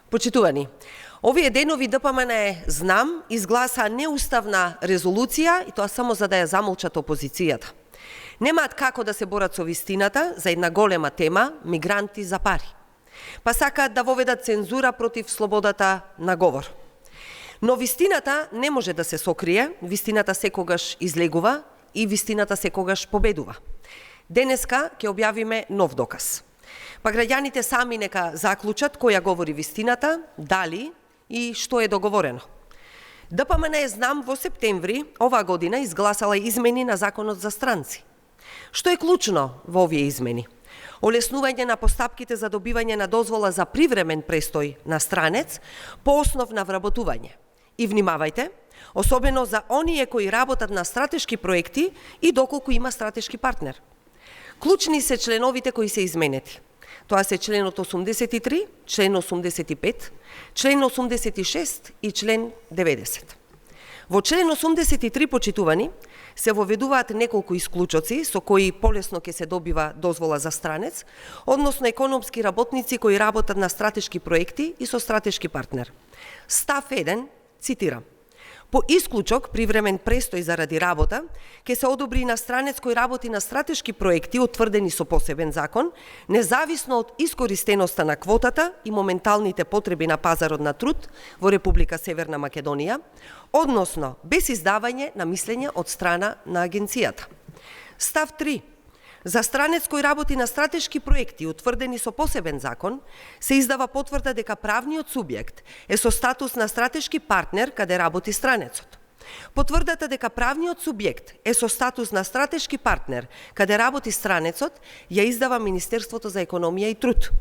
Почитувани, овие денови ДПМН знам изгласа неуставна резолуција и тоа само за да ја замолчат опозицијата. Немаат како да се борат со вистината за една голема тема – мигранти за пари. Па сакаат да воведат цензура против слободата на говор. Но вистината не може да се сокрие, вистината секогаш излегува и вистината секогаш победува. Денеска ќе објавиме нов доказ. Па граѓаните сами нека заклучат која говори вистината, дали и што е договорено. ДПМН знам во септември оваа година изгласала измени на Законот за странци. Што е клучно во овие измени? Олеснување на постапките за добивање на дозвола за привремен престој на странец по основ на вработување. И внимавајте, особено за оние кои работат на стратешки проекти и доколку има стратешки партнер. Клучни се членовите кои се изменети. Тоа се членот 83, член 85, член 86 и член 90. Во член 83, почитувани, се воведуваат неколку исклучоци со кои полесно ќе се добива дозвола за странец, односно економски работници кои работат на стратешки проекти и со стратешки партнер. Став 1, цитирам: по исклучок привремен престој заради работа ќе се одобри на странец кој работи на стратешки проекти утврдени со посебен закон, независно од искористеноста на квотата и моменталните потреби на пазарот на труд во Република Северна Македонија, односно без издавање на мислење од страна на агенцијата. Став 3. За странец кој работи на стратешки проекти утврдени со посебен закон, се издава потврда дека правниот субјект е со статус на стратешки партнер каде работи странецот. Потврдата дека правниот субјект е со статус на стратешки партнер каде работи странецот ја издава Министерството за економија и труд.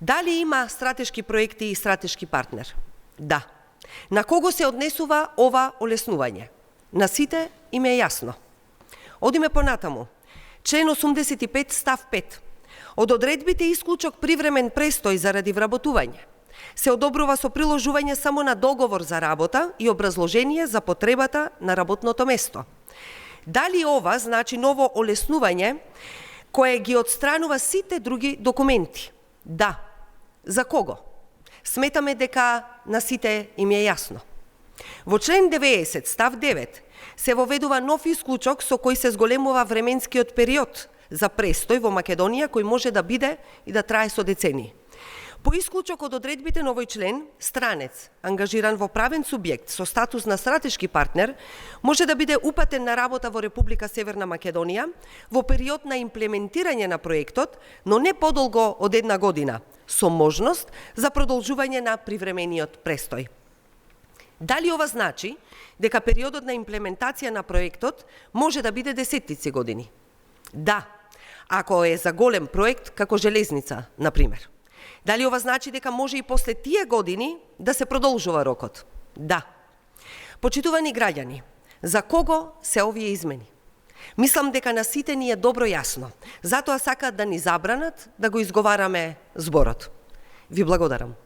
Дали има стратешки проекти и стратешки партнер? Да. На кого се однесува ова олеснување? На сите им е јасно. Одиме понатаму. Член 85, став 5. Од одредбите исклучок привремен престој заради вработување се одобрува со приложување само на договор за работа и образложение за потребата на работното место. Дали ова значи ново олеснување кое ги отстранува сите други документи? Да. За кого? Сметаме дека на сите им е јасно. Во член 90, став 9, се воведува нов исклучок со кој се зголемува временскиот период за престој во Македонија кој може да биде и да трае со децении. По исклучок од одредбите на овој член, странец, ангажиран во правен субјект со статус на стратешки партнер, може да биде упатен на работа во Република Северна Македонија во период на имплементирање на проектот, но не подолго од 1 година, со можност за продолжување на привремениот престој. Дали ова значи дека периодот на имплементација на проектот може да биде десеттици години? Да, ако е за голем проект како железница, например. Дали ова значи дека може и после тие години да се продолжува рокот? Да. Почитувани граѓани, за кого се овие измени? Мислам дека на сите ни е добро јасно, затоа сакаат да ни забранат да го изговараме зборот. Ви благодарам.